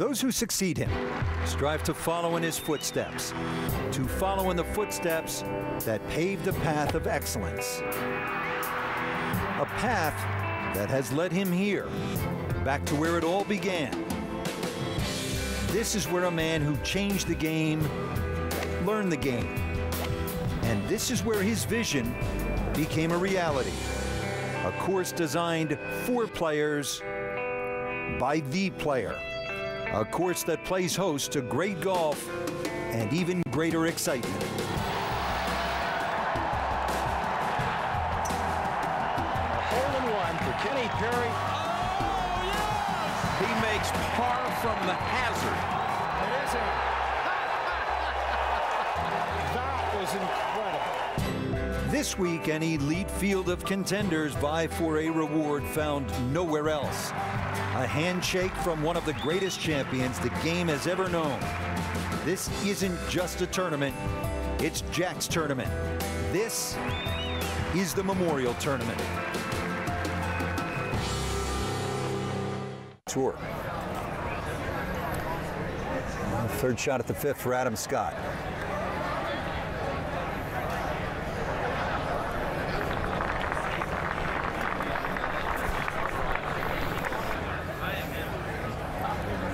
Those who succeed him strive to follow in his footsteps, to follow in the footsteps that paved the path of excellence. A path that has led him here, back to where it all began. This is where a man who changed the game learned the game. And this is where his vision became a reality. A course designed for players by the player. A course that plays host to great golf and even greater excitement. A hole-in-one for Kenny Perry. Oh, yes! He makes par from the hazard. That was incredible. This week, an elite field of contenders vie for a reward found nowhere else. A handshake from one of the greatest champions the game has ever known. This isn't just a tournament, it's Jack's tournament. This is the Memorial Tournament. Tour. Third shot at the fifth for Adam Scott.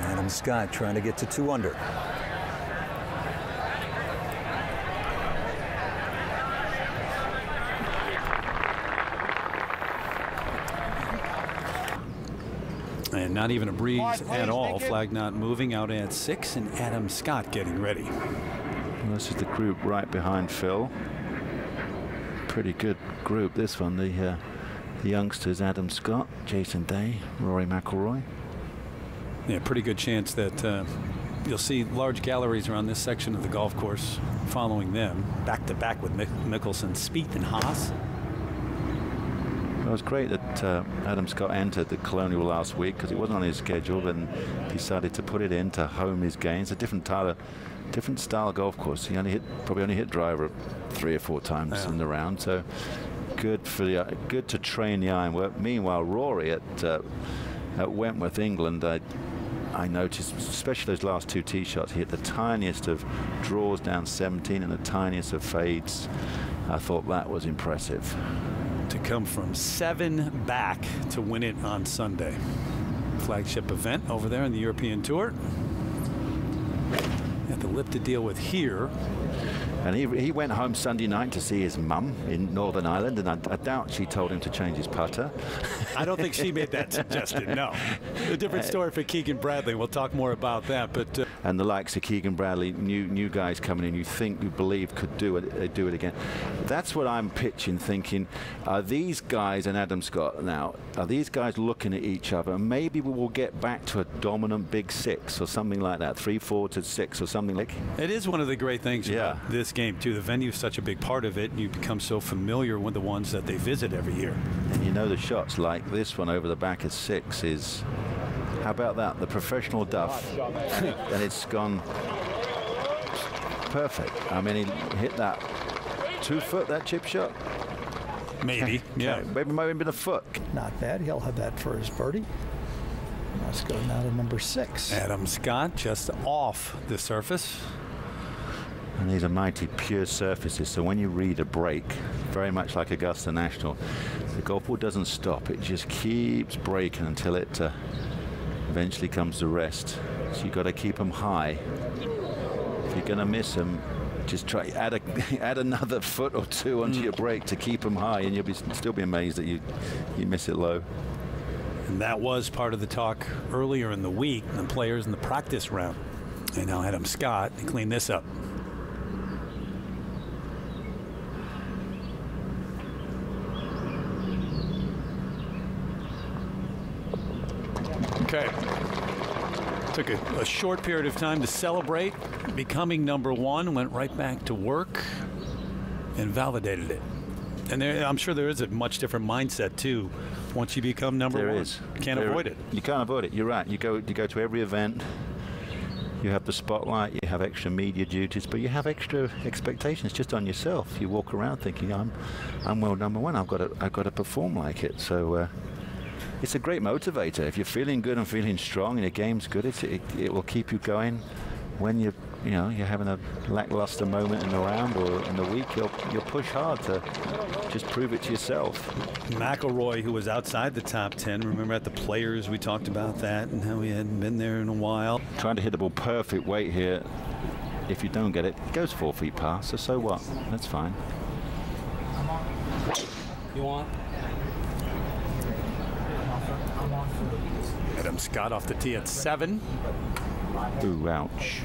Adam Scott trying to get to 2 under. And not even a breeze at all. Flag not moving out at 6, and Adam Scott getting ready. Well, this is the group right behind Phil. Pretty good group, this one. The youngsters, Adam Scott, Jason Day, Rory Mcilroy. Yeah, pretty good chance that you'll see large galleries around this section of the golf course following them, back to back with Mickelson, Spieth, and Haas. Well, it was great that Adam Scott entered the Colonial last week because it wasn't on his schedule, and decided to put it in to home his game. It's a different style golf course. He probably only hit driver 3 or 4 times in the round. So good to train the iron work. Meanwhile, Rory at Wentworth, England, I noticed, especially those last 2 tee shots, he hit the tiniest of draws down 17 and the tiniest of fades. I thought that was impressive. To come from 7 back to win it on Sunday. Flagship event over there in the European Tour. Got the lip to deal with here. And he went home Sunday night to see his mum in Northern Ireland, and I doubt she told him to change his putter. I don't think she made that suggestion, no. A different story for Keegan Bradley. We'll talk more about that. But and the likes of Keegan Bradley, new guys coming in, you believe could do it again. That's what I'm pitching, thinking, are these guys and Adam Scott now, are these guys looking at each other, and maybe we will get back to a dominant big 6 or something like that, 3-4 to 6 or something like. It is one of the great things about this game too. The venue is such a big part of it, and you become so familiar with the ones that they visit every year. And you know the shots like this one over the back of 6 is, how about that, the professional duff, and it's gone perfect. I mean, he hit that 2 foot, that chip shot. Maybe, yeah. Maybe might have been a foot. Not bad. He'll have that for his birdie. Let's go now to number 6. Adam Scott just off the surface. And these are mighty pure surfaces, so when you read a break, very much like Augusta National, the golf ball doesn't stop. It just keeps breaking until it eventually comes to rest. So you've got to keep them high. If you're going to miss them, just try add another foot or 2 onto your break to keep them high, and you'll still be amazed that you miss it low. And that was part of the talk earlier in the week, the players in the practice round. And now Adam Scott to clean this up. Okay. Took a short period of time to celebrate becoming number 1, went right back to work and validated it. And I'm sure there is a much different mindset too once you become number 1. There is. You can't avoid it. You can't avoid it. You're right. You go to every event. You have the spotlight. You have extra media duties, but you have extra expectations just on yourself. You walk around thinking, I'm world number 1. I've got to perform like it. So it's a great motivator. If you're feeling good and feeling strong and your game's good, it will keep you going. When you're having a lackluster moment in the round or in the week, you'll push hard to just prove it to yourself. McIlroy, who was outside the top 10, remember at the Players we talked about that and how he hadn't been there in a while. Trying to hit the ball perfect weight here. If you don't get it, it goes 4 feet past, so what? That's fine. You want? Adam Scott off the tee at 7. Ooh, ouch.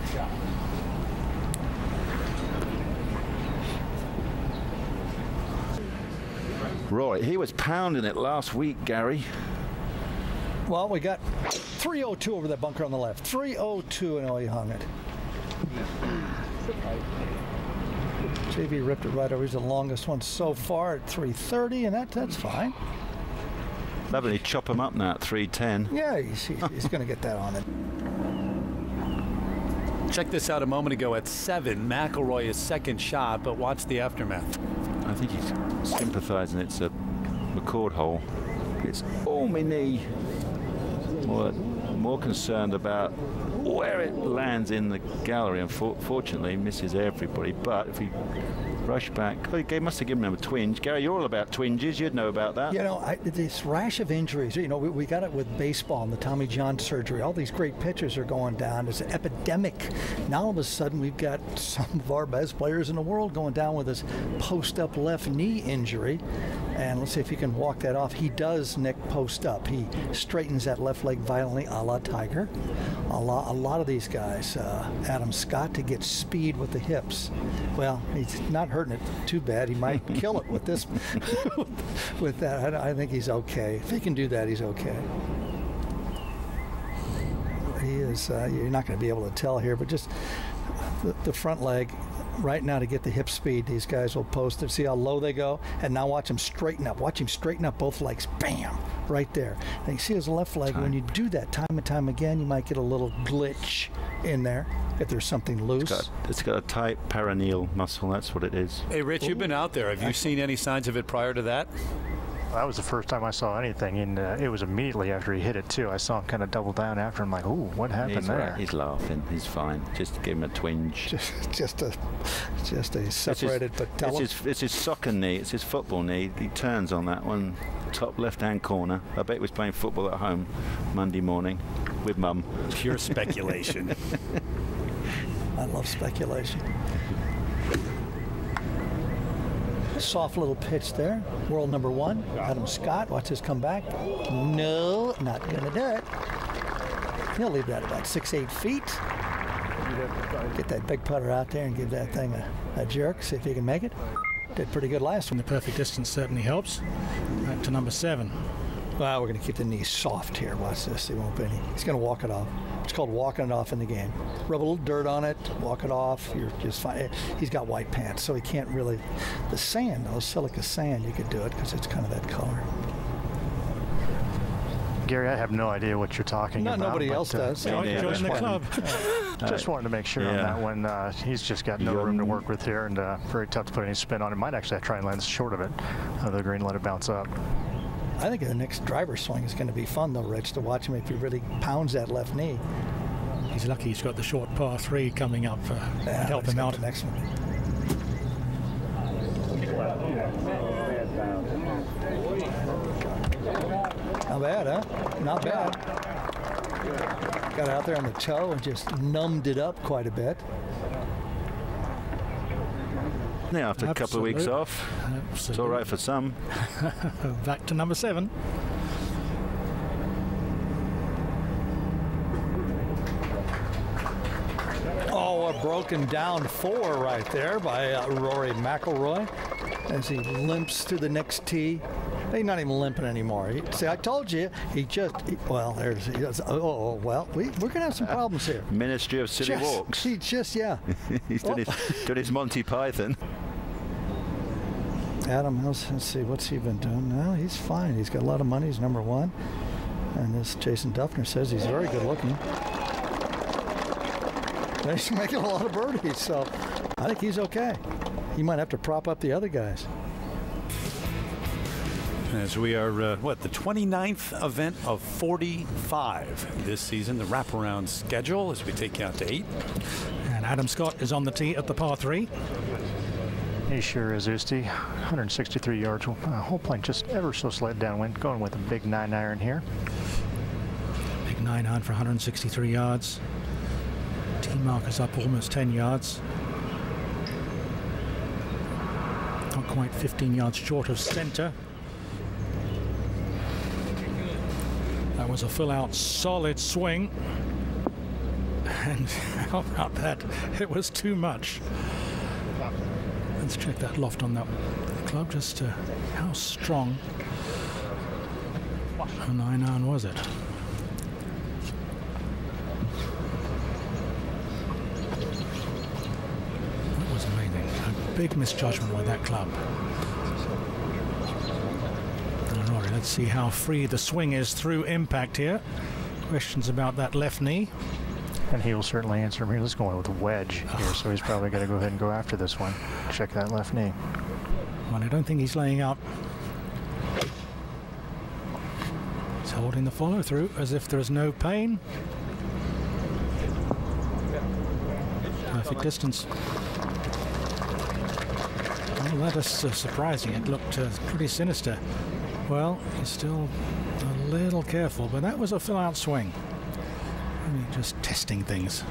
Rory, he was pounding it last week, Gary. Well, we got 302 over that bunker on the left. 302, and he hung it. JV ripped it right over. He's the longest one so far at 330, and that's fine. Lovely, chop him up now at 310. Yeah, he's going to get that on it. Check this out a moment ago at 7. McIlroy his second shot, but watch the aftermath. I think he's sympathizing. It's a record hole. It's my knee. More concerned about where it lands in the gallery, and fortunately misses everybody. But if he rushed back, he must have given him a twinge. Gary, you're all about twinges. You'd know about that. This rash of injuries, we got it with baseball and the Tommy John surgery. All these great pitchers are going down. It's an epidemic. Now all of a sudden we've got some of our best players in the world going down with this post-up left knee injury. And let's see if he can walk that off. He does, Nick, post up. He straightens that left leg violently, a la Tiger. A lot of these guys, Adam Scott, to get speed with the hips. Well, he's not hurting it too bad. He might kill it with this, with that. I think he's okay. If he can do that, he's okay. He is. You're not going to be able to tell here, but just the front leg. Right now, to get the hip speed, these guys will post it. See how low they go? And now watch him straighten up. Watch him straighten up both legs. Bam! Right there. And you see his left leg, when you do that time and time again, you might get a little glitch in there if there's something loose. It's got a tight perineal muscle. That's what it is. Hey, Rich, you've been out there. Have you seen any signs of it prior to that? That was the first time I saw anything, and it was immediately after he hit it, too. I saw him kind of double down after him, like, ooh, what happened there? Right. He's laughing. He's fine. Just give him a twinge. Just a separated patella. It's his soccer knee. It's his football knee. He turns on that one, top left-hand corner. I bet he was playing football at home Monday morning with Mum. Pure speculation. I love speculation. Soft little pitch there. World number 1, Adam Scott. Watch this come back. No, not going to do it. He'll leave that about 6-8 feet. Get that big putter out there and give that thing a jerk. See if he can make it. Did pretty good last one. The perfect distance certainly helps. Back to number 7. Well, we're going to keep the knee soft here. Watch this. He won't be any. He's going to walk it off. It's called walking it off in the game. Rub a little dirt on it, walk it off. You're just fine. He's got white pants, so he can't really. The sand, though, silica sand, you could do it because it's kind of that color. Gary, I have no idea what you're talking about. Nobody else does. Join the club. Just wanted to make sure on that one. He's just got no room to work with here, and very tough to put any spin on it. Might actually try and land short of it. The green, let it bounce up. I think the next driver swing is going to be fun, though, Rich, to watch him if he really pounds that left knee. He's lucky he's got the short par 3 coming up to help him out. The next one. Not bad, huh? Not bad. Got out there on the toe and just numbed it up quite a bit. Yeah, after a couple of weeks off, it's all right for some. Back to number 7. Oh, a broken down 4 right there by Rory Mcilroy as he limps to the next tee. He's not even limping anymore. See, I told you, he does. Well, we're going to have some problems here. Ministry of Silly Walks. He just, yeah. He's done his Monty Python. Adam, let's see, what's he been doing now? He's fine. He's got a lot of money. He's number 1. And this Jason Duffner says he's very good looking. And he's making a lot of birdies, so I think he's okay. He might have to prop up the other guys. As we are, the 29th event of 45 this season, the wraparound schedule as we take you out to 8. And Adam Scott is on the tee at the par 3. He sure is, Usti. 163 yards. Whole plane just ever so slight downwind. Going with a big 9-iron here. Big 9-iron for 163 yards. Tee markers up almost 10 yards. Not quite 15 yards short of center. That was a full-out solid swing. And how about that? It was too much. Let's check that loft on that club, just how strong a 9-iron was it? That was amazing. A big misjudgment by that club. Rory, let's see how free the swing is through impact here. Questions about that left knee. And he will certainly answer him here. Let's go in with a wedge here, so he's probably going to go ahead and go after this one. Check that left knee. Well, I don't think he's laying out. He's holding the follow through as if there is no pain. Perfect distance. Well, that is surprising. It looked pretty sinister. Well, he's still a little careful, but that was a fill-out swing. I mean, just testing things.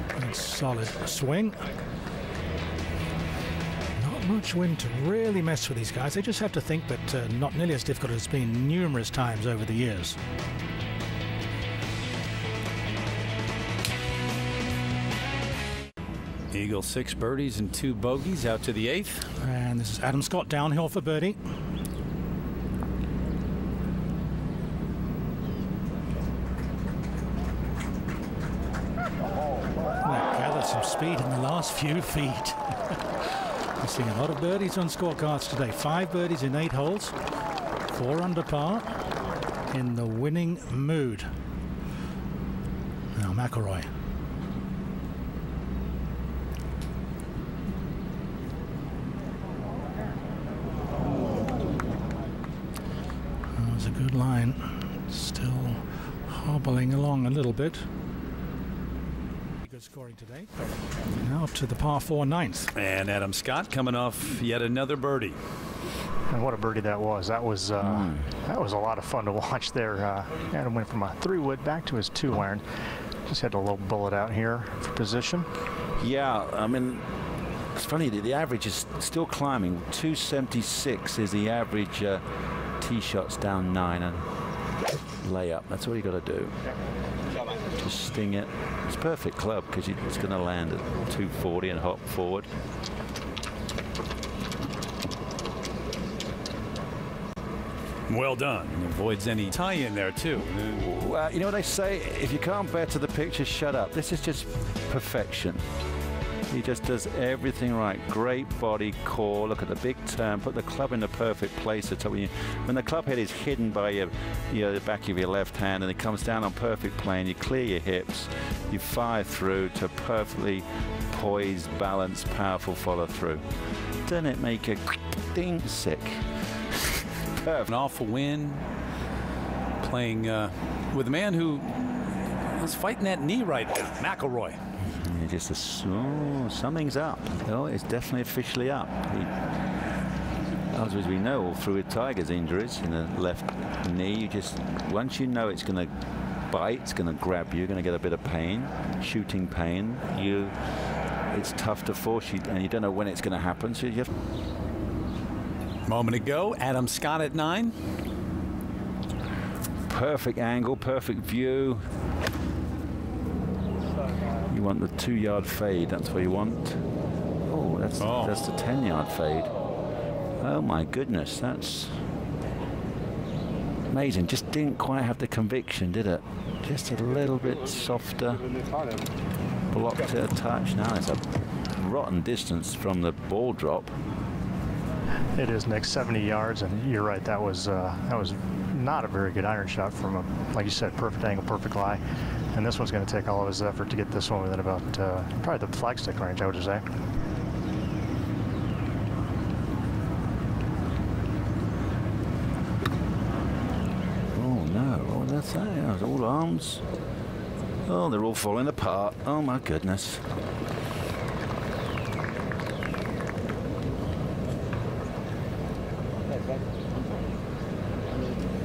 Good solid swing. Not much wind to really mess with these guys. They just have to think that not nearly as difficult as it's been numerous times over the years. Eagle 6 birdies and 2 bogeys out to the 8th. And this is Adam Scott downhill for birdie. Gathered some speed in the last few feet. We're seeing a lot of birdies on scorecards today. 5 birdies in 8 holes. 4 under par. In the winning mood. Now McIlroy. Good line, still hobbling along a little bit. Good scoring today. Now to the par 4 9th. And Adam Scott coming off yet another birdie. And what a birdie that was. That was a lot of fun to watch there. Adam went from a 3-wood back to his 2-iron. Just had a little bullet out here for position. Yeah, I mean, it's funny, the average is still climbing. 276 is the average tee shots down 9 and layup. That's all you got to do. Just sting it. It's a perfect club because it's going to land at 240 and hop forward. Well done. Avoids any tie in there too. Well, you know what they say? If you can't bear to the picture, shut up. This is just perfection. He just does everything right. Great body, core. Look at the big turn. Put the club in the perfect place. When the club head is hidden by the back of your left hand and it comes down on perfect plane, you clear your hips, you fire through to perfectly poised, balanced, powerful follow through. Doesn't it make a ding sick? Perfect. An awful win. Playing with a man who is fighting that knee right now, McIlroy. Just something's up. Oh, it's definitely officially up. As we know, all through with Tiger's injuries in the left knee, once you know it's going to bite, it's going to grab you, you're going to get a bit of pain, shooting pain. It's tough to force you, and you don't know when it's going to happen. So you have. Moment ago, Adam Scott at 9. Perfect angle, perfect view. You want the 2-yard fade. That's what you want. Oh, that's the 10-yard fade. Oh my goodness, that's amazing. Just didn't quite have the conviction, did it? Just a little bit softer. Blocked it a touch. Now it's a rotten distance from the ball drop. It is, Nick, 70 yards, and you're right. That was not a very good iron shot from a, like you said, perfect angle, perfect lie. And this one's going to take all of his effort to get this one within about probably the flagstick range, I would say. that's that. Yeah, it's all arms. Oh, they're all falling apart. Oh my goodness.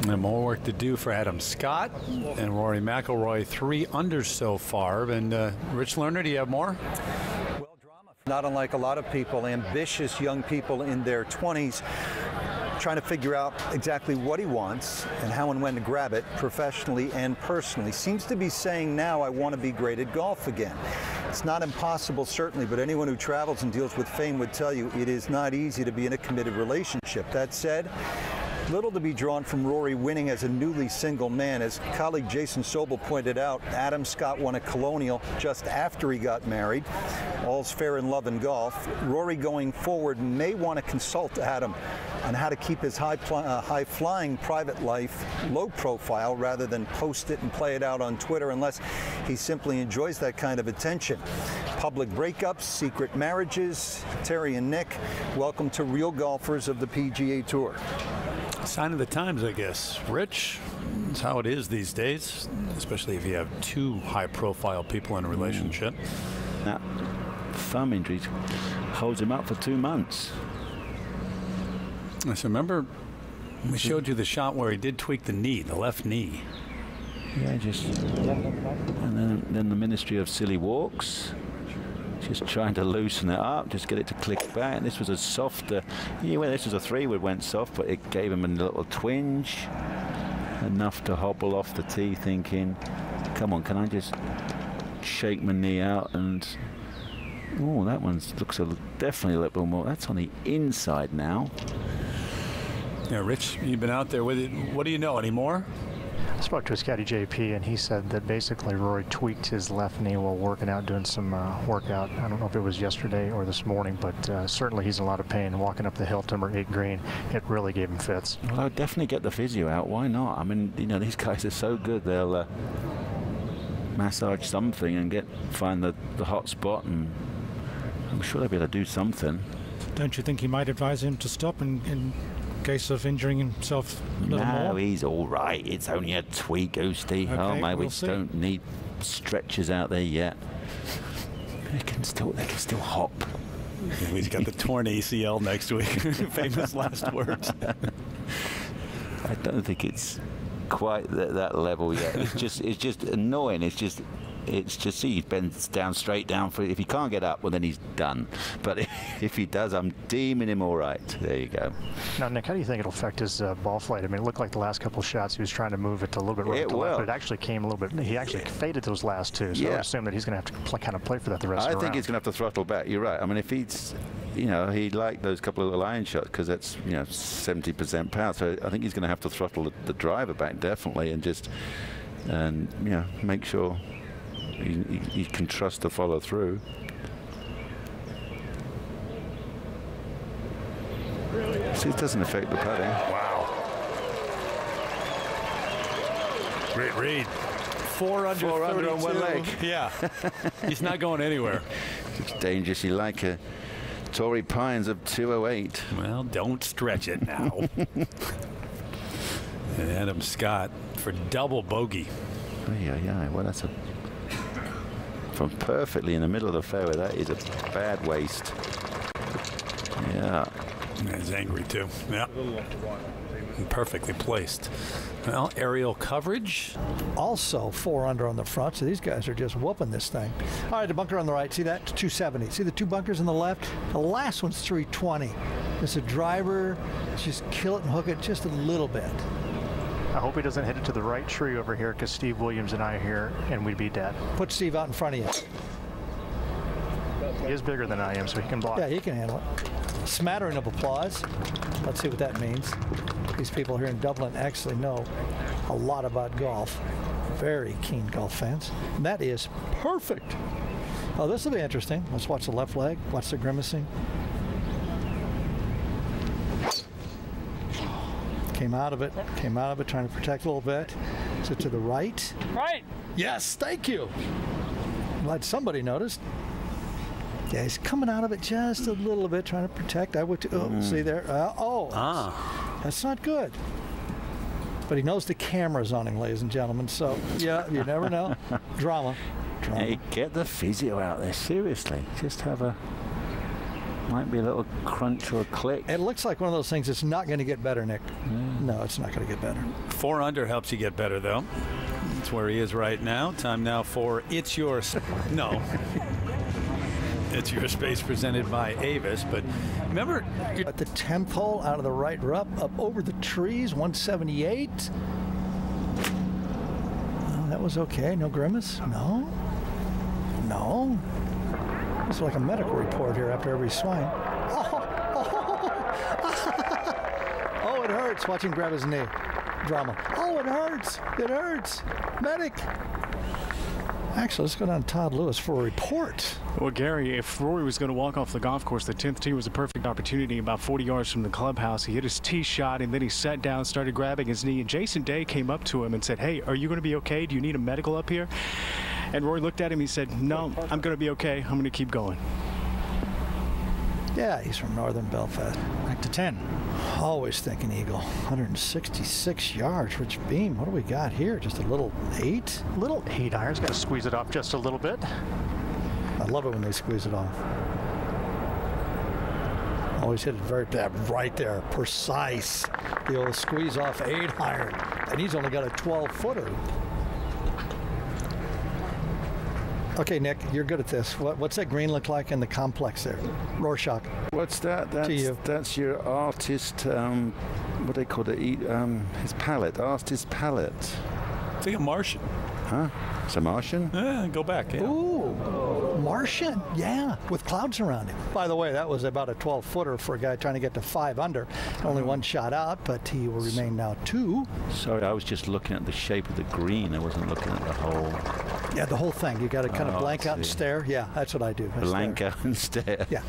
And more work to do for Adam Scott and Rory Mcilroy, 3 under so far. And Rich Lerner, do you have more? Well, drama. Not unlike a lot of people, ambitious young people in their 20s, trying to figure out exactly what he wants and how and when to grab it professionally and personally. Seems to be saying now, I want to be great at golf again. It's not impossible, certainly, but anyone who travels and deals with fame would tell you it is not easy to be in a committed relationship. That said, little to be drawn from Rory winning as a newly single man. As colleague Jason Sobel pointed out, Adam Scott won a Colonial just after he got married. All's fair in love and golf. Rory going forward may want to consult Adam on how to keep his high-flying private life low profile rather than post it and play it out on Twitter, unless he simply enjoys that kind of attention. Public breakups, secret marriages. Terry and Nick, welcome to Real Golfers of the PGA Tour. Sign of the times, I guess. Rich, it's how it is these days, especially if you have 2 high-profile people in a relationship. That thumb injury holds him up for 2 months. So remember, we showed you the shot where he did tweak the knee, the left knee. Yeah, just... And then the Ministry of Silly Walks. Just trying to loosen it up, just get it to click back. And this was a softer, yeah, well, this was a 3-wood, went soft, but it gave him a little twinge, enough to hobble off the tee, thinking, come on, can I just shake my knee out? And oh, that one looks definitely a little bit more. That's on the inside now. Yeah, Rich, you've been out there with it. What do you know anymore? I spoke to his caddy JP, and he said that basically Rory tweaked his left knee while working out, doing some workout. I don't know if it was yesterday or this morning, but certainly he's in a lot of pain. Walking up the hill, timber 8 green, it really gave him fits. Well, I'd definitely get the physio out. Why not? I mean, you know, these guys are so good. They'll massage something and find the hot spot, and I'm sure they'll be able to do something. Don't you think he might advise him to stop in case of injuring himself a little more? No, he's all right. It's only a tweak, Oosty. Okay, oh, my, we see. don't need stretchers out there yet. They can still hop. He's got the torn ACL next week. Famous last words. I don't think it's quite that level yet. It's just annoying. It's just he bends down straight down. If he can't get up, well, then he's done. But if he does, I'm deeming him all right. There you go. Now, Nick, how do you think it'll affect his ball flight? I mean, it looked like the last couple of shots he was trying to move it a little bit right to left, but it actually came a little bit. He actually faded those last 2, so I would assume that he's going to have to kind of play for that the rest of the round. I think he's going to have to throttle back. You're right. I mean, if he's, you know, he liked those couple of little iron shots because that's, you know, 70% power. So I think he's going to have to throttle the driver back definitely, and you know, make sure he can trust to follow through. See, it doesn't affect the putting. Wow. Great read. 4 under, 4 under on 1 leg. Yeah. He's not going anywhere. It's dangerous. You like a Torrey Pines of 208. Well, don't stretch it now. And Adam Scott for double bogey. Yeah. Well, that's from perfectly in the middle of the fairway. That is a bad waste. Yeah. He's angry too. Yeah. Perfectly placed. Well, aerial coverage. Also 4 under on the front, so these guys are just whooping this thing. All right, the bunker on the right, see that? 270. See the 2 bunkers on the left? The last one's 320. It's a driver, just kill it and hook it just a little bit. I hope he doesn't hit it to the right tree over here, because Steve Williams and I are here, and we'd be dead. Put Steve out in front of you. He is bigger than I am, so he can block. Yeah, he can handle it. Smattering of applause. Let's see what that means. These people here in Dublin actually know a lot about golf. Very keen golf fans. And that is perfect. Oh, this will be interesting. Let's watch the left leg. Watch the grimacing. Came out of it, trying to protect a little bit. So to the right. Right. Yes, thank you. Glad somebody noticed. Yeah, he's coming out of it just a little bit, trying to protect. I would, see there. That's not good. But he knows the camera's on him, ladies and gentlemen. So, yeah, you never know. Drama. Hey, get the physio out there, seriously. Just have a... Might be a little crunch or a click. It looks like one of those things that's not going to get better, Nick. No, it's not going to get better. 4 under helps you get better, though. That's where he is right now. Time now for It's Yours. No. It's Your Space presented by Avis. But remember... At the 10th hole, out of the right rough, up over the trees, 178. Oh, that was okay. No grimace? No. No. It's like a medical report here after every swing. Oh, it hurts. Watch him grab his knee. Drama. Oh, it hurts. It hurts. Medic. Actually, let's go down to Todd Lewis for a report. Well, Gary, if Rory was going to walk off the golf course, the 10th tee was a perfect opportunity about 40 yards from the clubhouse. He hit his tee shot, and then he sat down, started grabbing his knee, and Jason Day came up to him and said, hey, are you going to be okay? Do you need a medical up here? And Rory looked at him. He said, no, I'm going to be okay. I'm going to keep going. Yeah, he's from northern Belfast. Back to 10. Always thinking eagle. 166 yards. Rich Beam. What do we got here? Just a little 8? Little 8 irons. Got to squeeze it off just a little bit. I love it when they squeeze it off. Always hit it very bad. Right there. Precise. The old squeeze off 8 iron. And he's only got a 12-footer. Okay, Nick, you're good at this. What's that green look like in the complex there? Rorschach. What's that? That's your artist, what do they call it? His palette, artist palette. It's like a Martian. Huh? It's a Martian? Yeah, go back. Yeah. Ooh, Martian. Yeah, with clouds around him. By the way, that was about a 12-footer for a guy trying to get to 5 under. Only 1 shot out, but he will remain now 2. Sorry, I was just looking at the shape of the green. I wasn't looking at the whole... Yeah, the whole thing. You got to kind of blank out and stare. Yeah, that's what I do. Blank out and stare. Yeah.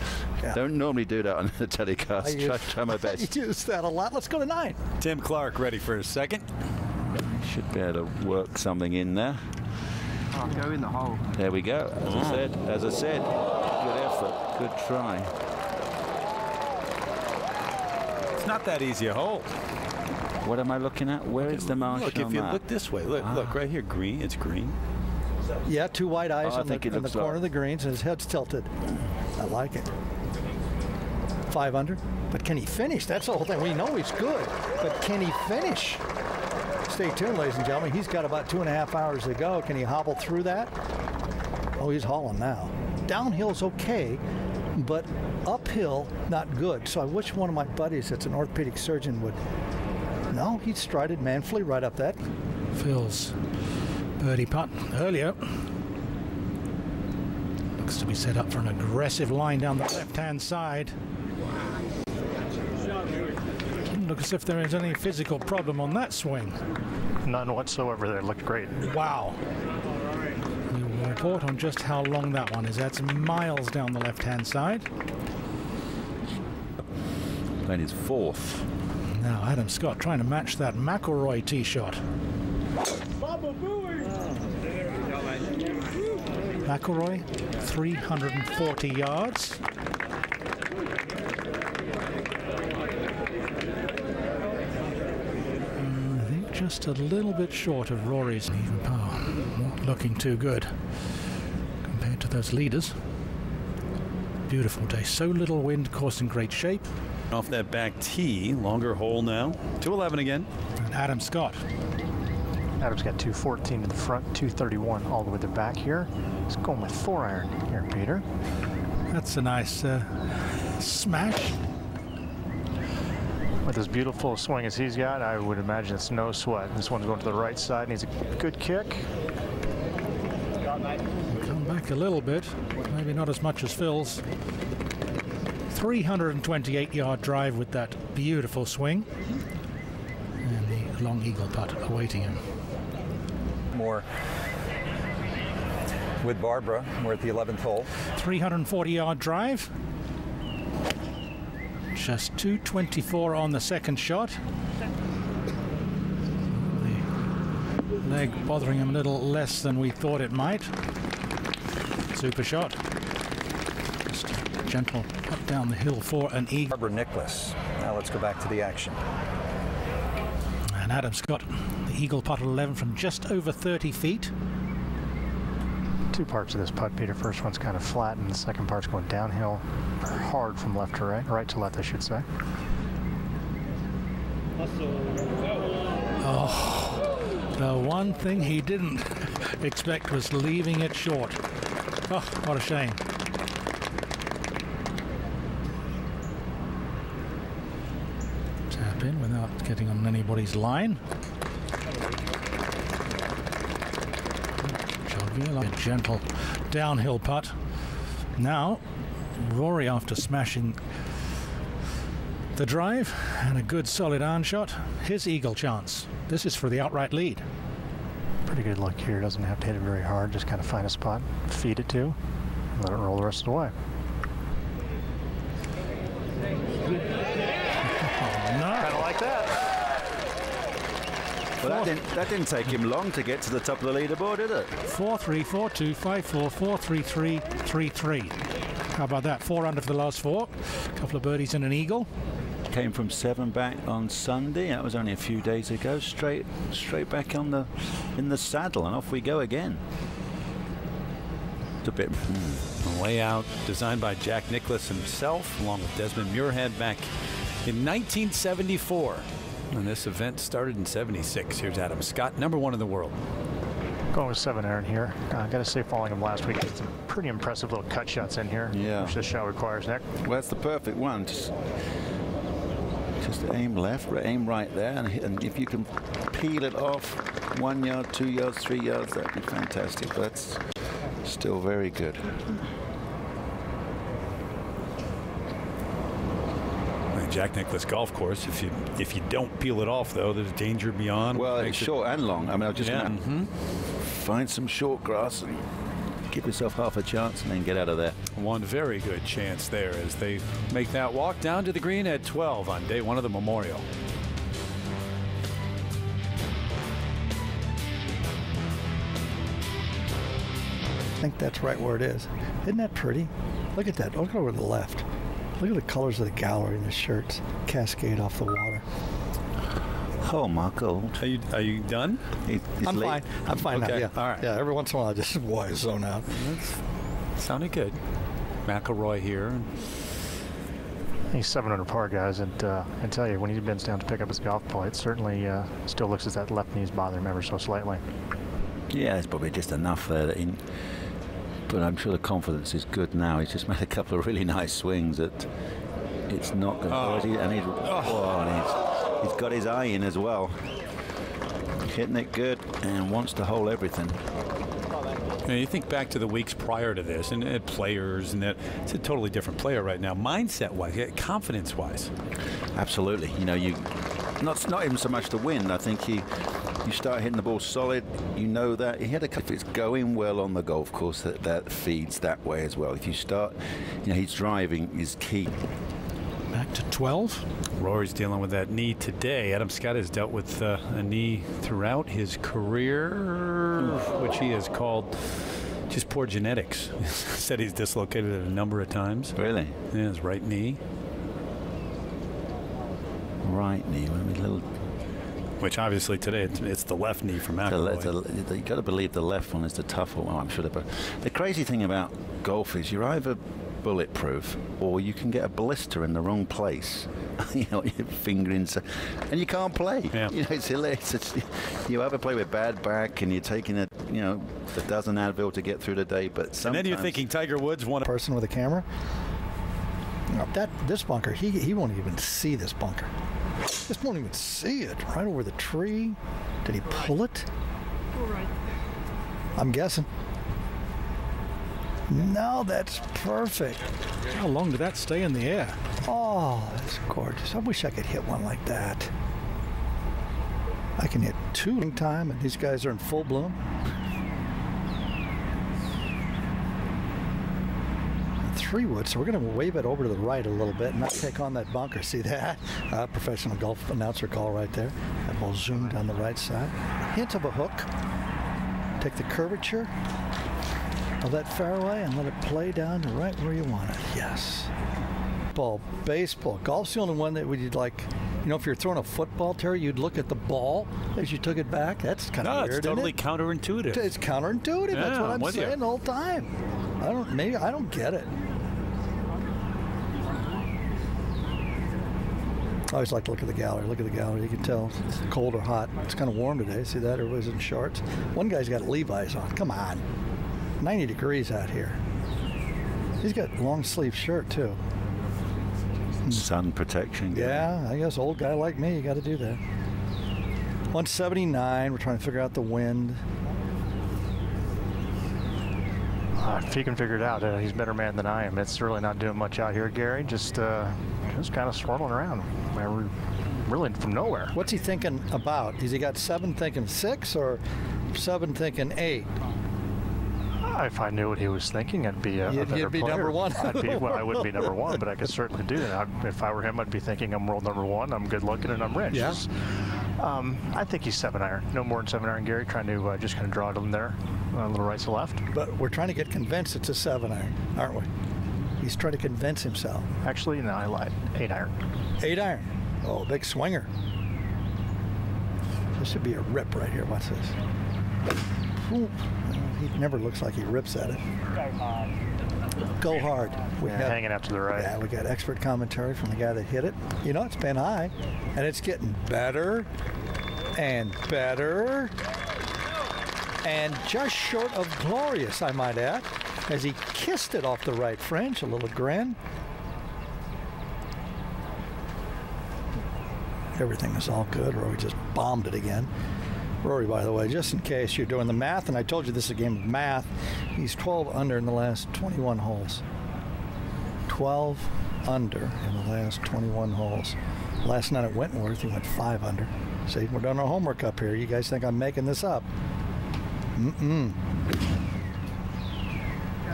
Don't normally do that on the telecast. Try my best. I use that a lot. Let's go to 9. Tim Clark ready for his second. Should be able to work something in there. Oh, go in the hole. There we go. As I said, good effort, good try. It's not that easy a hole. What am I looking at? Where is the Martian? Look, if you look this way, look right here, green. It's green. Yeah, 2 white eyes on the corner of the greens, and his head's tilted. I like it. 5 under. But can he finish? That's the whole thing. We know he's good, but can he finish? Stay tuned, ladies and gentlemen. He's got about 2.5 hours to go. Can he hobble through that? Oh, he's hauling now. Downhill's okay, but uphill, not good. So I wish one of my buddies that's an orthopedic surgeon would... No, he strided manfully right up that. Phil's birdie putt earlier. Looks to be set up for an aggressive line down the left-hand side. Doesn't look as if there is any physical problem on that swing. None whatsoever there. Looked great. Wow. We will report on just how long that one is. That's miles down the left-hand side. Playing his 4th. Now Adam Scott trying to match that McIlroy tee shot. McIlroy, 340 yards. I think just a little bit short of Rory's even par. Not looking too good compared to those leaders. Beautiful day. So little wind, course in great shape. Off that back tee, longer hole now. 211 again. And Adam Scott. Adam's got 214 to the front, 231 all the way to the back here. He's going with 4 iron here, Peter. That's a nice smash. With as beautiful a swing as he's got, I would imagine it's no sweat. This one's going to the right side, needs a good kick. Come back a little bit, maybe not as much as Phil's. 328-yard drive with that beautiful swing. And the long eagle putt awaiting him. More with Barbara. We're at the 11th hole. 340-yard drive. Just 224 on the second shot. The leg bothering him a little less than we thought it might. Super shot. Just a gentle up down the hill for an eagle. Barbara Nicholas. Now let's go back to the action. And Adam Scott, the eagle putt at 11 from just over 30 feet. Two parts of this putt, Peter. First one's kind of flat, and the second part's going downhill hard from left to right to left, I should say. Oh, the one thing he didn't expect was leaving it short. Oh, what a shame. Tap in without getting on anybody's line. Jogging like a gentle downhill putt. Now, Rory, after smashing the drive and a good solid iron shot, his eagle chance. This is for the outright lead. Pretty good look here. Doesn't have to hit it very hard. Just kind of find a spot, feed it to, and let it roll the rest of the way. Kind of like that. Well, that didn't take him long to get to the top of the leaderboard, did it? 4-3, 4-2, 5-4, 4-3-3, 3-3. How about that? 4 under for the last 4. A couple of birdies and an eagle. Came from 7 back on Sunday. That was only a few days ago. Straight back in the saddle, and off we go again. It's a bit. A layout designed by Jack Nicklaus himself, along with Desmond Muirhead back in 1974. And this event started in 76. Here's Adam Scott, number 1 in the world. Going with 7 iron here. I got to say, following him last week, some pretty impressive little cut shots in here. Yeah. Which this shot requires, Nick. Well, that's the perfect one. Just aim left, aim right there, and if you can peel it off 1 yard, 2 yards, 3 yards, that'd be fantastic. But that's still very good. Jack Nicklaus golf course. If you don't peel it off, though, there's danger beyond. Well, it's short and long. I mean, I was just going to find some short grass and give yourself half a chance and then get out of there. One very good chance there as they make that walk down to the green at 12 on day 1 of the Memorial. I think that's right where it is. Isn't that pretty? Look at that. Look over to the left. Look at the colors of the gallery and the shirts cascade off the water. Oh my God! Are you done? I'm fine. I'm fine now. Yeah. All right. Yeah. Every once in a while, I just zone out. Sounded good. McIlroy here. He's 7 under par, guys, and I tell you, when he bends down to pick up his golf ball, it certainly still looks as that left knee's bothering him ever so slightly. Yeah, there's probably just enough there that but I'm sure the confidence is good now. He's just made a couple of really nice swings that it's not going to. And he's got his eye in as well. Hitting it good and wants to hold everything. You think back to the weeks prior to this and players, and that it's a totally different player right now, mindset-wise, confidence-wise. Absolutely. You know, not even so much to win. I think you start hitting the ball solid, you know that. If it's going well on the golf course, that feeds that way as well. If you start, his driving is key. Back to 12. Rory's dealing with that knee today. Adam Scott has dealt with a knee throughout his career, which he has called just poor genetics. Said he's dislocated it a number of times. Really? Yeah, his right knee. Right knee, which obviously today it's the left knee from McIlroy. You got to believe the left one is the tougher one. I'm sure. The crazy thing about golf is you're either bulletproof or you can get a blister in the wrong place. Your finger inside, and you can't play. Yeah. It's hilarious. You either play with bad back and you're taking a dozen Advil to get through the day, but sometimes. And then you're thinking Tiger Woods won. Person with a camera. This bunker, he won't even see this bunker. Just won't even see it. Right over the tree. Did he pull it? Right. I'm guessing. No, that's perfect. How long did that stay in the air? Oh, that's gorgeous. I wish I could hit one like that. I can hit 2 in time, and these guys are in full bloom. 3 wood, so we're going to wave it over to the right a little bit and not take on that bunker. See that? Professional golf announcer call right there. That ball zoomed down the right side. Hint of a hook. Take the curvature of that fairway and let it play down to right where you want it. Yes. Baseball. Golf's the only one that would You know, if you're throwing a football, Terry, you'd look at the ball as you took it back. That's kind of weird. No, it's totally isn't it? counterintuitive. It's counterintuitive. Yeah, That's what I'm with you. saying the whole time. I don't get it. I always like to look at the gallery. Look at the gallery. You can tell it's cold or hot. It's kind of warm today. See that? Everybody's in shorts. One guy's got Levi's on. Come on. 90 degrees out here. He's got long sleeve shirt too. Sun protection. Yeah, I guess old guy like me, you got to do that. 179. We're trying to figure out the wind. If he can figure it out, he's a better man than I am. It's really not doing much out here, Gary. Just kind of swirling around. Really from nowhere. What's he thinking about? Has he got 7 thinking 6 or 7 thinking 8? If I knew what he was thinking, I'd be a better you'd be player. number one. Well, I wouldn't be number one, but I could certainly do that. If I were him, I'd be thinking I'm world number 1, I'm good looking, and I'm rich. Yeah. I think he's 7-iron. No more than 7-iron, Gary. Trying to just kind of draw it in there, a little right to left. But we're trying to get convinced it's a 7-iron, aren't we? He's trying to convince himself. Actually, no, I lied. 8-iron. 8-iron. Oh, big swinger. This should be a rip right here. Watch this. Ooh. He never looks like he rips at it. Go hard. Hanging out to the right. Yeah, we got expert commentary from the guy that hit it. You know, it's been high, and it's getting better and better, and just short of glorious, I might add, as he kissed it off the right fringe. A little grin. Everything is all good. Rory just bombed it again. Rory, by the way, just in case you're doing the math, and I told you this is a game of math, he's 12 under in the last 21 holes. 12 under in the last 21 holes. Last night at Wentworth, he went 5 under. See, we're doing our homework up here. You guys think I'm making this up?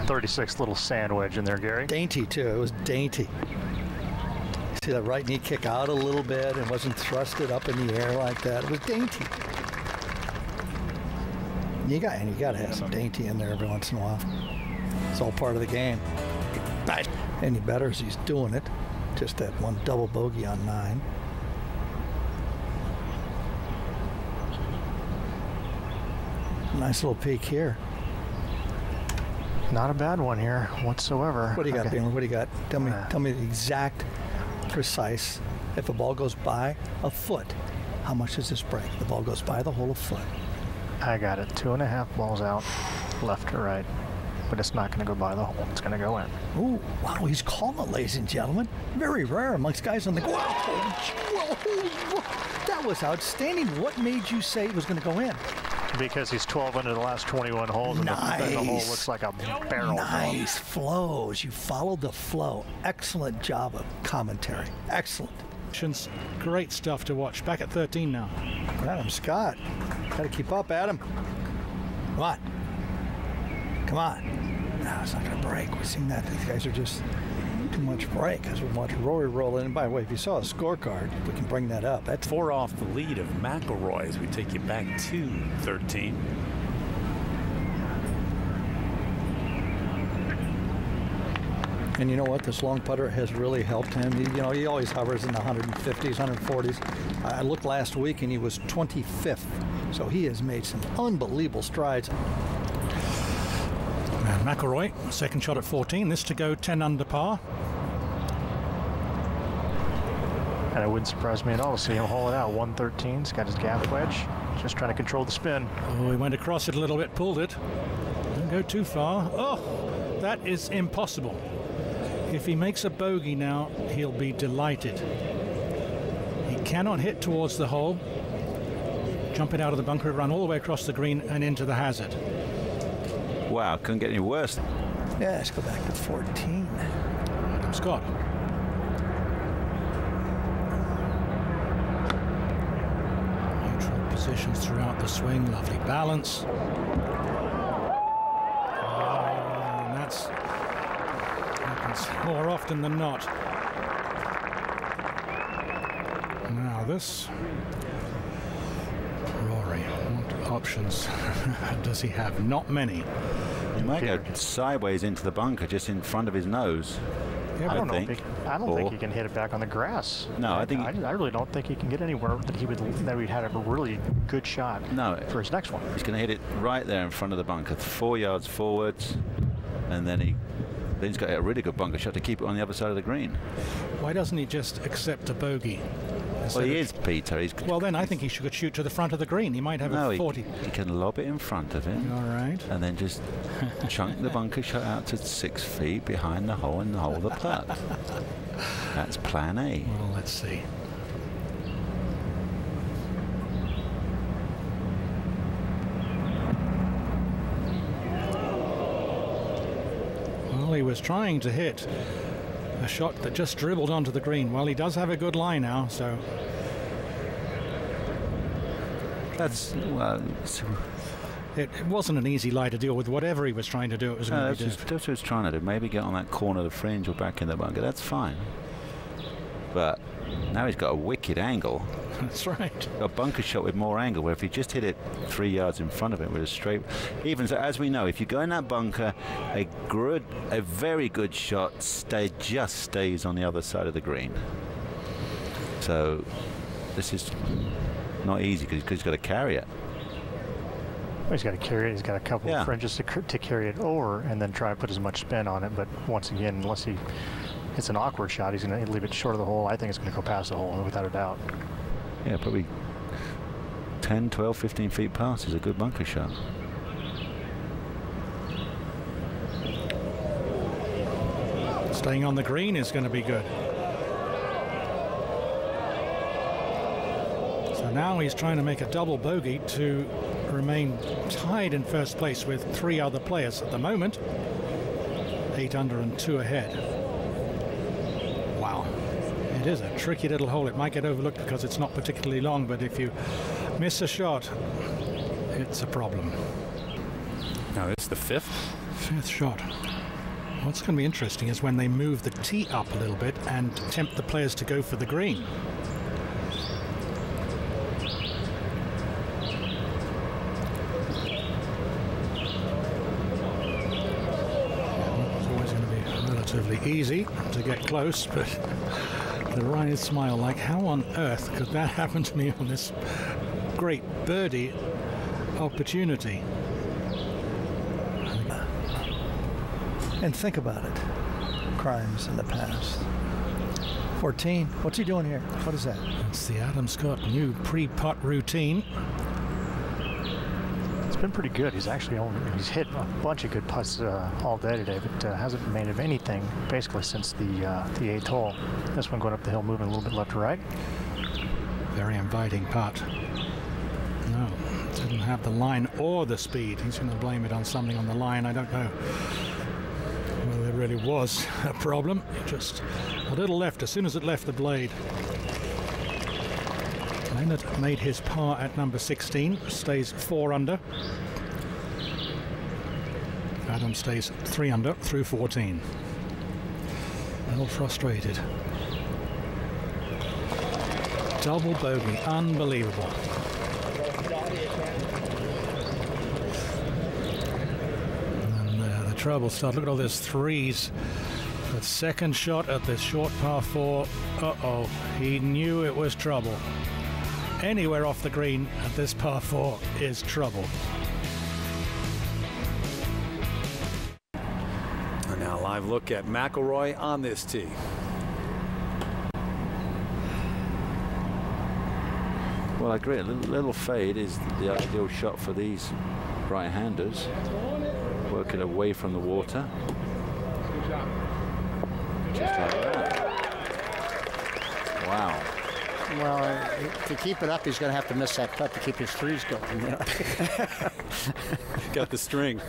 36 little sand wedge in there, Gary. Dainty, too. It was dainty. See that right knee kick out a little bit and wasn't thrusted up in the air like that. It was dainty. You got to have some dainty in there every once in a while. It's all part of the game. Any better as he's doing it. Just that one double bogey on 9. Nice little peek here. Not a bad one here whatsoever. What do you got, Beamer? What do you got? Tell me the exact, precise. If a ball goes by a foot, how much does this break? The ball goes by the hole a foot. I got it. 2.5 balls out, left to right. But it's not going to go by the hole. It's going to go in. Ooh, wow, he's calling it, ladies and gentlemen. Very rare amongst guys on the... Whoa, that was outstanding. What made you say it was going to go in? Because he's 12 under the last 21 holes, and the hole looks like a barrel. Nice flows. You followed the flow. Excellent job of commentary. Excellent. Great stuff to watch. Back at 13 now. Adam Scott. Got to keep up, Adam. Come on. Come on. No, it's not going to break. We've seen that. These guys are just too much break as we watch Rory roll in. And by the way, if you saw a scorecard, we can bring that up. That's 4 off the lead of McIlroy as we take you back to 13. And you know what? This long putter has really helped him. He always hovers in the 150s, 140s. I looked last week and he was 25th. So he has made some unbelievable strides. And McIlroy, second shot at 14. This to go 10 under par. And it wouldn't surprise me at all to see him hole it out. 113. He's got his gap wedge. Just trying to control the spin. Oh, he went across it a little bit, pulled it. Didn't go too far. Oh, that is impossible. If he makes a bogey now, he'll be delighted. He cannot hit towards the hole. Jump it out of the bunker, run all the way across the green and into the hazard. Wow, couldn't get any worse. Yeah, let's go back to 14. Adam Scott. Neutral positions throughout the swing, lovely balance. And that's happens more often than not. Now this, Rory, what options does he have? Not many. He might go sideways into the bunker just in front of his nose. I don't think he can hit it back on the grass. No, I really don't think he can get anywhere that we'd had a really good shot. No, for his next one. He's going to hit it right there in front of the bunker, 4 yards forwards, and then he's got a really good bunker shot to keep it on the other side of the green. Why doesn't he just accept a bogey? Well, he is, Peter. Well, then I think he should shoot to the front of the green. He might have a 40. He can lob it in front of him. All right. And then just chunk the bunker shot out to 6 feet behind the hole and hold the putt. That's plan A. Well, let's see. Well, he was trying to hit a shot that just dribbled onto the green. Well, he does have a good lie now, so that's it wasn't an easy lie to deal with. Whatever he was trying to do, it was going to be that's what he was trying to do. Maybe get on that corner of the fringe or back in the bunker. That's fine. But now he's got a wicked angle. That's right. A bunker shot with more angle, where if he just hit it 3 yards in front of it with a straight, even so, as we know, if you go in that bunker, a very good shot just stays on the other side of the green. So this is not easy because he's got to carry it. Well, he's got to carry it. He's got a couple of fringes to carry it over, and then try to put as much spin on it. But once again, unless it's an awkward shot, he's going to leave it short of the hole. I think it's going to go past the hole without a doubt. Yeah, probably 10, 12, 15 feet past is a good bunker shot. Staying on the green is going to be good. So now he's trying to make a double bogey to remain tied in first place with 3 other players at the moment. 8 under and 2 ahead. Wow. It is a tricky little hole. It might get overlooked because it's not particularly long, but if you miss a shot, it's a problem. Now it's the fifth shot. What's going to be interesting is when they move the tee up a little bit and tempt the players to go for the green. It's always going to be relatively easy to get close, but the Ryan's smile, like, how on earth could that happen to me on this great birdie opportunity? And think about it. Crimes in the past. 14. What's he doing here? What is that? It's the Adam Scott new pre-putt routine. It's been pretty good. He's hit a bunch of good putts all day today, but hasn't made of anything basically since the 8th hole. This one going up the hill, moving a little bit left to right. Very inviting putt. No, didn't have the line or the speed. He's going to blame it on something on the line. I don't know whether there really was a problem. Just a little left as soon as it left the blade. Leonard made his par at number 16, stays 4 under. Adam stays 3 under through 14. A little frustrated. Double bogey, unbelievable. And the trouble starts. Look at all those threes. The second shot at this short par 4. Uh-oh, he knew it was trouble. Anywhere off the green at this par 4 is trouble. And now a live look at McIlroy on this tee. Well, I agree. A little fade is the ideal shot for these right-handers. Working away from the water. Just like that. Wow. Well, to keep it up, he's going to have to miss that putt to keep his threes going. You know? Got the string.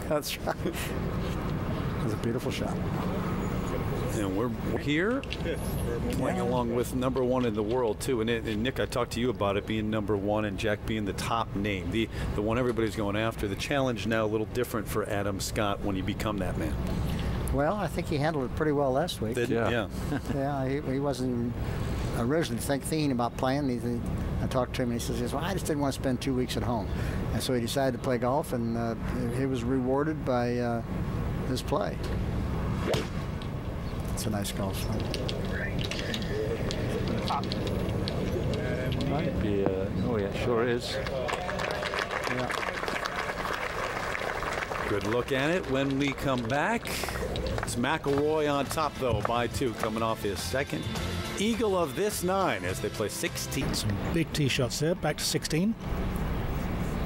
That's right. It was a beautiful shot. And we're here playing along with number 1 in the world, too. And Nick, I talked to you about it being number 1 and Jack being the top name, the one everybody's going after. The challenge now a little different for Adam Scott when you become that man. Well, I think he handled it pretty well last week. Yeah. Yeah, he wasn't originally thinking about playing. I talked to him and he says, well, I just didn't want to spend 2 weeks at home. And so he decided to play golf, and he was rewarded by his play. It's a nice golf swing. Might be, oh yeah, sure is. Yeah. Good look at it when we come back. It's McIlroy on top, though, by 2, coming off his second eagle of this 9 as they play 16. Some big tee shots there, back to 16.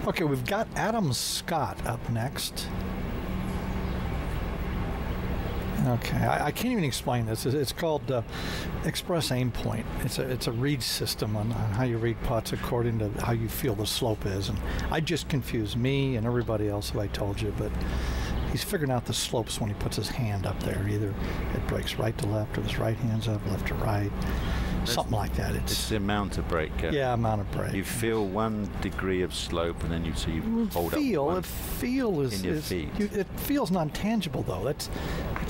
Okay, we've got Adam Scott up next. Okay, I can't even explain this. It's called Express Aim Point. It's a read system on how you read putts according to how you feel the slope is. And I just confuse me and everybody else that I told you, but he's figuring out the slopes when he puts his hand up there. Either it breaks right to left or his right hand's up, left to right. Something like that. It's the amount of break. Yeah, amount of break. You feel 1 degree of slope, and then you hold up one. Feel in your feet. It feels non-tangible though. It's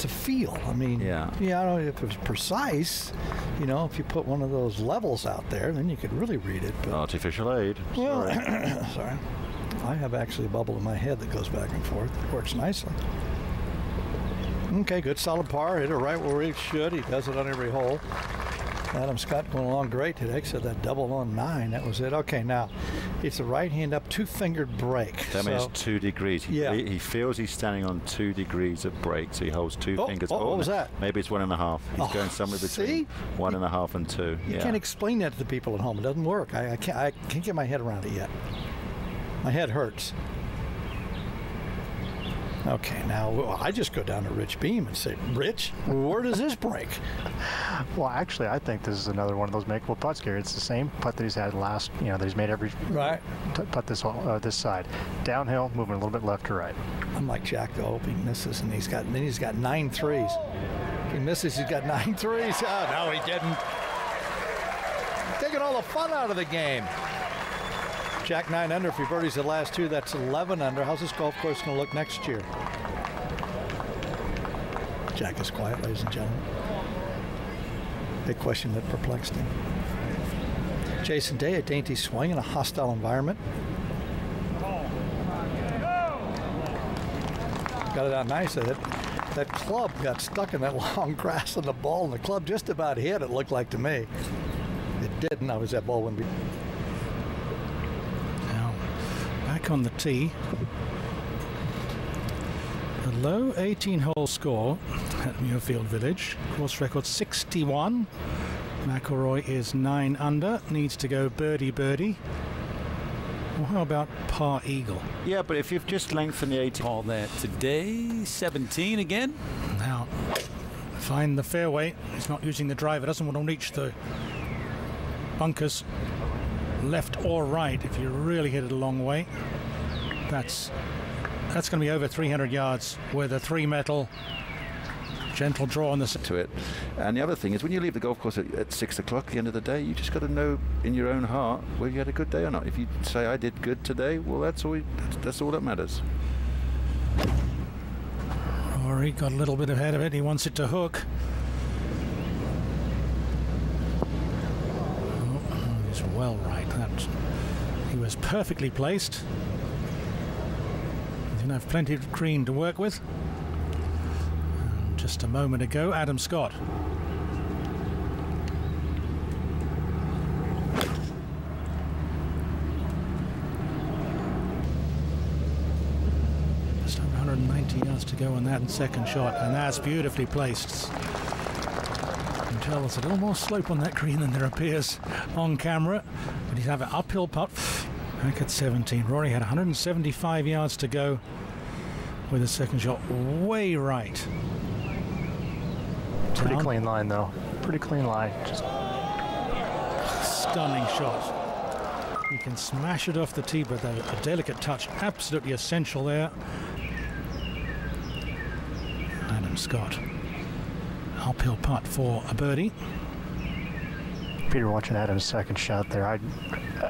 a feel. I mean, yeah. I don't know if it was precise. You know, if you put one of those levels out there, then you could really read it. But, artificial aid. Well, sorry. I have actually a bubble in my head that goes back and forth. It works nicely. Okay, good solid par. Hit it right where he should. He does it on every hole. Adam Scott going along great today, except that double on 9. That was it. Okay, now it's a right hand up, 2-fingered break. That means 2 degrees. Yeah. He feels he's standing on 2 degrees of break, so he holds 2 fingers. What was that? Maybe it's 1.5. He's going somewhere between 1.5 and 2. You can't explain that to the people at home. It doesn't work. I can't get my head around it yet. My head hurts. Okay, now I just go down to Rich Beam and say, Rich, where does this break? Well, actually, I think this is another one of those makeable putts, Gary. It's the same putt that he's had last, that he's made every putt this side. Downhill, moving a little bit left to right. I'm like Jack, though. He misses, and he's got 9 threes. If he misses, he's got 9 threes. Oh, no, he didn't. Taking all the fun out of the game. Jack 9 under. If he birdies the last 2, that's 11 under. How's this golf course going to look next year? Jack is quiet, ladies and gentlemen. Big question that perplexed him. Jason Day, a dainty swing in a hostile environment. Got it out nice. That club got stuck in that long grass on the ball, and the club just about hit, it looked like to me. It didn't. I was that ball wouldn't be. Back on the tee. A low 18-hole score at Muirfield Village. Course record 61. McIlroy is 9 under. Needs to go birdie. Well, how about par eagle? Yeah, but if you've just lengthened the 18. Call that today. 17 again. Now, find the fairway. He's not using the driver. Doesn't want to reach the bunkers left or right. If you really hit it a long way, that's going to be over 300 yards with a 3-metal gentle draw on the to it. And the other thing is, when you leave the golf course at 6 o'clock at the end of the day, you just got to know in your own heart whether you had a good day or not. If you say I did good today, well, that's all that matters. Rory got a little bit ahead of it. He wants it to hook. He's well right. He was perfectly placed. He's going to have plenty of green to work with. Just a moment ago, Adam Scott. Just over 190 yards to go on that second shot, and that's beautifully placed. You can tell there's a little more slope on that green than there appears on camera, but he's having an uphill putt back at 17. Rory had 175 yards to go with the second shot way right. Pretty clean line, though. Pretty clean line. Just stunning shot. He can smash it off the tee, but a delicate touch, absolutely essential there. Adam Scott. Uphill putt for a birdie. Peter, watching Adam's second shot there, I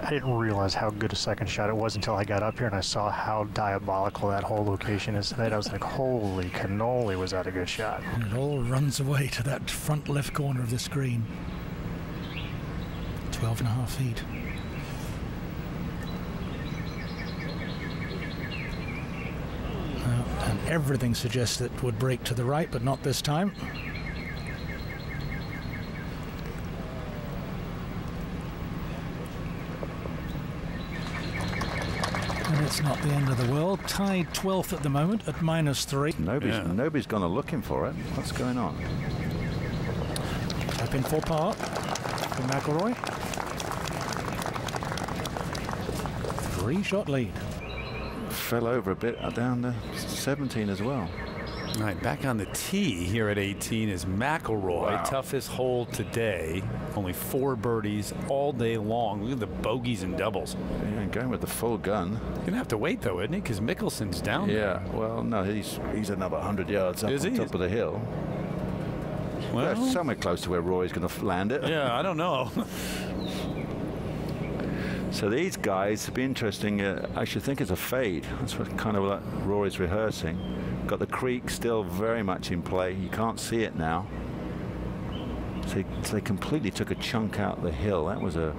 didn't realize how good a second shot it was until I got up here and I saw how diabolical that whole location is today. I was like, holy cannoli, was that a good shot. And it all runs away to that front left corner of the screen. 12.5 feet. And everything suggests it would break to the right, but not this time. And it's not the end of the world. Tied 12th at the moment at -3. Nobody's gone looking for it. What's going on? Up in for par for McIlroy. 3-shot lead. Fell over a bit down to 17 as well. All right, back on the tee here at 18 is McIlroy. Wow. Toughest hole today. Only 4 birdies all day long. Look at the bogeys and doubles. Yeah, and going with the full gun. You're gonna have to wait though, isn't he? Because Mickelson's down. Yeah. Well, no, he's another 100 yards up on top of the hill. Well, somewhere close to where Rory's going to land it. Yeah, I don't know. So these guys, it'd be interesting. I should think it's a fade. That's what kind of like Rory's rehearsing. Got the creek still very much in play. You can't see it now. So they completely took a chunk out the hill. That was a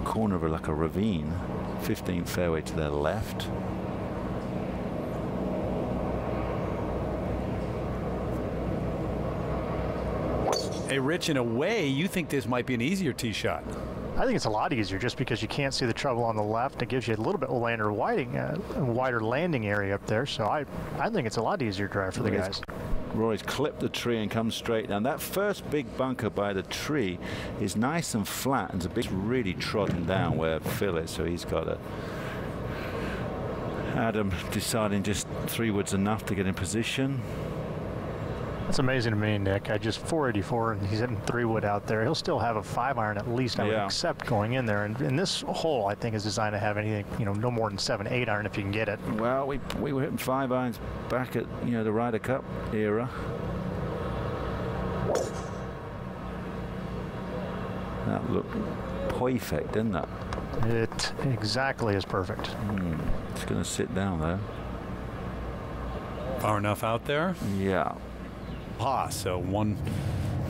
corner of like a ravine. 15 fairway to their left. Hey, Rich, in a way, you think this might be an easier tee shot? I think it's a lot easier just because you can't see the trouble on the left. It gives you a little bit wider landing area up there. So I think it's a lot easier drive for the guys. Rory's clipped the tree and come straight down. That first big bunker by the tree is nice and flat, and it's really trodden down where Phil is. So he's got Adam deciding just 3 wood's enough to get in position. That's amazing to me, Nick. I just 484, and he's hitting 3 wood out there. He'll still have a 5-iron at least, I would accept, going in there. And this hole, I think, is designed to have anything, no more than 7, 8-iron if you can get it. Well, we were hitting 5-irons back at the Ryder Cup era. That looked perfect, didn't it? It exactly is perfect. It's going to sit down though. Far enough out there? Yeah. So 1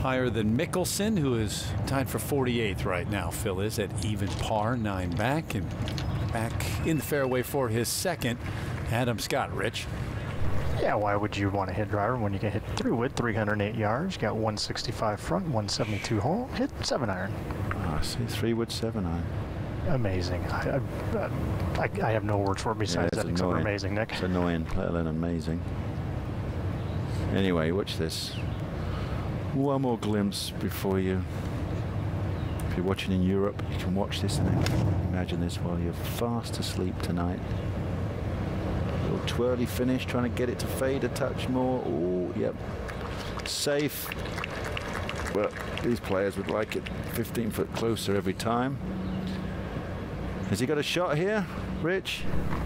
higher than Mickelson, who is tied for 48th right now. Phil is at even par, 9 back, and back in the fairway for his second. Adam Scott, Rich. Yeah, why would you want to hit driver when you can hit 3 wood, 308 yards? You got 165 front, 172 hole. Hit 7-iron. Oh, I see 3 wood, 7-iron. Amazing. I have no words for it besides that except amazing, Nick. It's annoying, let alone amazing. Anyway, watch this. One more glimpse before you. If you're watching in Europe, you can watch this and then imagine this while you're fast asleep tonight. A little twirly finish, trying to get it to fade a touch more. Oh, yep. Safe. But these players would like it 15 foot closer every time. Has he got a shot here, Rich?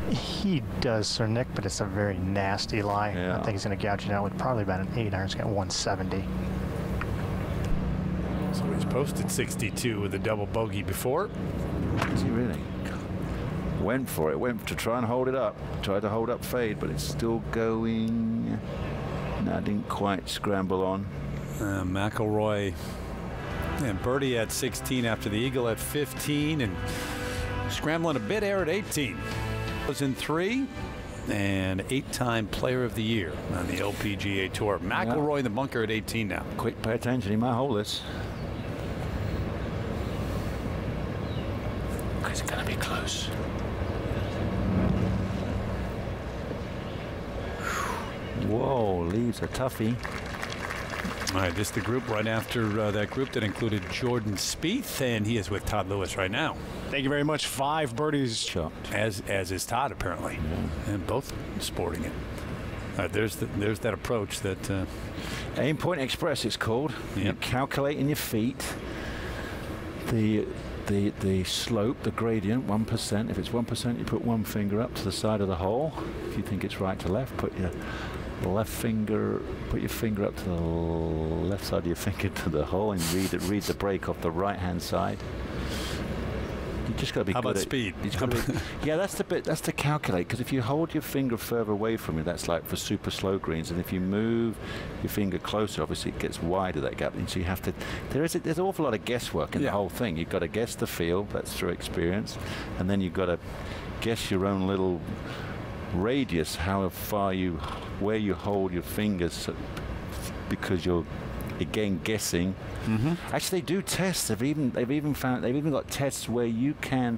He does, Sir Nick, but it's a very nasty lie. Yeah. I think he's going to gouge it out with probably about an 8-iron. He's got 170. So he's posted 62 with a double bogey before. Is he really? Went for it. Went to try and hold it up. Tried to hold up fade, but it's still going. No, didn't quite scramble on. McIlroy and birdie at 16 after the eagle at 15, and scrambling a bit air at 18. Was in 3 and 8-time player of the year on the LPGA Tour. McIlroy in the bunker at 18 now. Quick, pay attention. He might hold this. It's going to be close. Whoa, leaves a toughie. All right, this is the group right after that group that included Jordan Spieth, and he is with Todd Lewis right now. Thank you very much. 5 birdies. Shocked. As is Todd, apparently. Yeah. And both sporting it. There's that approach that... Aim Point Express, it's called. Yep. You're calculating your feet. The slope, the gradient, 1%. If it's 1%, you put 1 finger up to the side of the hole. If you think it's right to left, put your finger up to the left side of your finger to the hole and read the break off the right hand side. You just got to be How good about at speed? Yeah, that's to calculate, because if you hold your finger further away from you, that's like for super slow greens, and if you move your finger closer, obviously it gets wider, that gap, and so you have to, there's an awful lot of guesswork in the whole thing. You've got to guess the field, that's through experience, and then you've got to guess your own little radius, how far where you hold your fingers, because you're again guessing. Actually, they do tests. They've even got tests where you can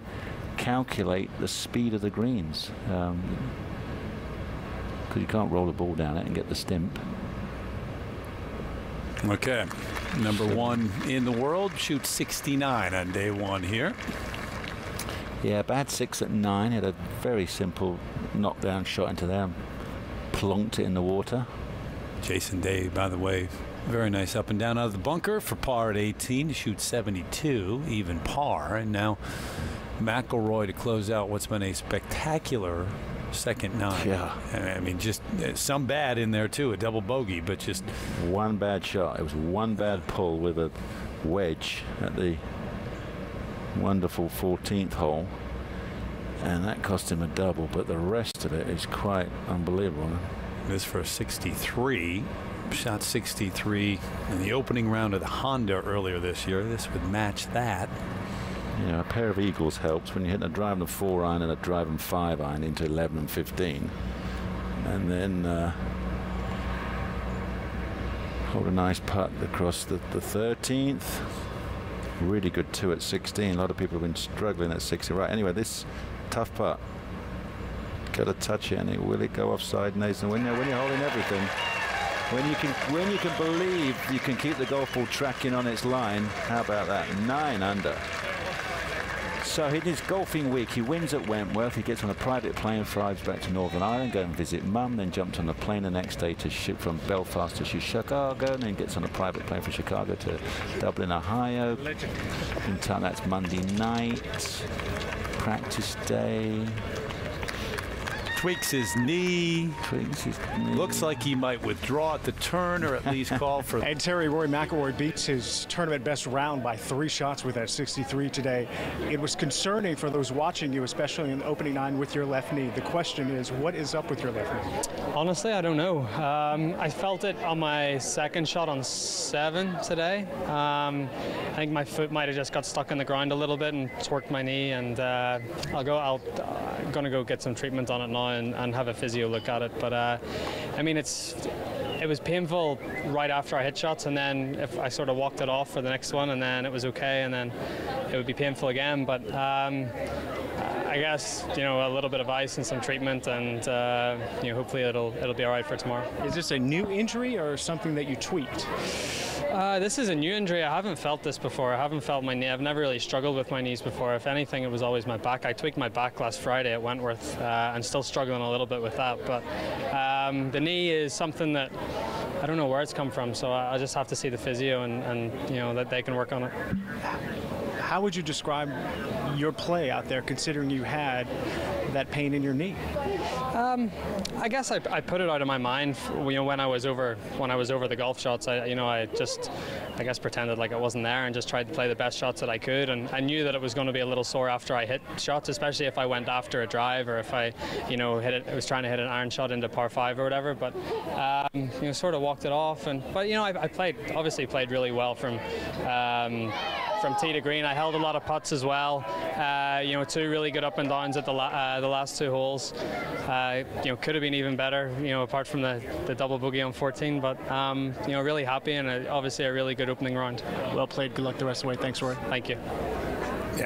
calculate the speed of the greens, because you can't roll the ball down it and get the stimp. Okay, number 1 in the world shoots 69 on day 1 here. Yeah, bad 6 at 9. Had a very simple knockdown shot into there, plonked it in the water. Jason Day, by the way, very nice up and down out of the bunker for par at 18 to shoot 72, even par. And now McIlroy to close out what's been a spectacular second 9. Yeah. I mean, just some bad in there too, a double bogey, but just one bad shot. It was one bad pull with a wedge at the wonderful 14th hole, and that cost him a double, but the rest of it is quite unbelievable. This for a 63. Shot 63 in the opening round of the Honda earlier this year. This would match that. You know, a pair of eagles helps when you hit a driving 4 iron and a driving 5 iron into 11 and 15, and then hold a nice putt across the 13th. Really good 2 at 16. A lot of people have been struggling at 60. Right, anyway, this tough putt, got to touch it, and will it go offside, Nathan? When you're holding everything, when you can believe you can keep the golf ball tracking on its line, how about that? 9 under. So in his golfing week, he wins at Wentworth. He gets on a private plane, flies back to Northern Ireland, go and visit Mum, then jumps on a plane the next day to ship from Belfast to Chicago, and then gets on a private plane from Chicago to Dublin, Ohio. In time, that's Monday night. Practice day. Tweaks his knee. Looks like he might withdraw at the turn, or at least call for. And Terry, Rory Mcilroy beats his tournament best round by 3 shots with that 63 today. It was concerning for those watching you, especially in the opening 9 with your left knee. The question is, what is up with your left knee? Honestly, I don't know. I felt it on my second shot on 7 today. I think my foot might have just got stuck in the ground a little bit and torqued my knee, and I'm gonna go get some treatment on it now and have a physio look at it. But I mean, it was painful right after I hit shots, and then if I sort of walked it off for the next one, and then it was okay, and then it would be painful again. But I guess, you know, a little bit of ice and some treatment, and you know, hopefully it'll be all right for tomorrow. Is this a new injury or something that you tweaked? This is a new injury. I haven't felt this before. I haven't felt my knee. I've never really struggled with my knees before. If anything, it was always my back. I tweaked my back last Friday at Wentworth, and still struggling a little bit with that. But the knee is something that I don't know where it's come from, so I just have to see the physio, and you know, that they can work on it. How would you describe your play out there, considering you had that pain in your knee? I guess I put it out of my mind. You know, when I was over the golf shots, I guess pretended like it wasn't there and just tried to play the best shots that I could. And I knew that it was going to be a little sore after I hit shots, especially if I went after a drive, or if I, you know, I was trying to hit an iron shot into par 5 or whatever. But you know, sort of walked it off. But you know, I obviously played really well from tee to green. I held a lot of putts as well. You know, 2 really good up and downs at the last 2 holes. You know, could have been even better, you know, apart from the double bogey on 14. But you know, really happy, and obviously a really good opening round. Well played. Good luck the rest of the way. Thanks, Rory. Thank you.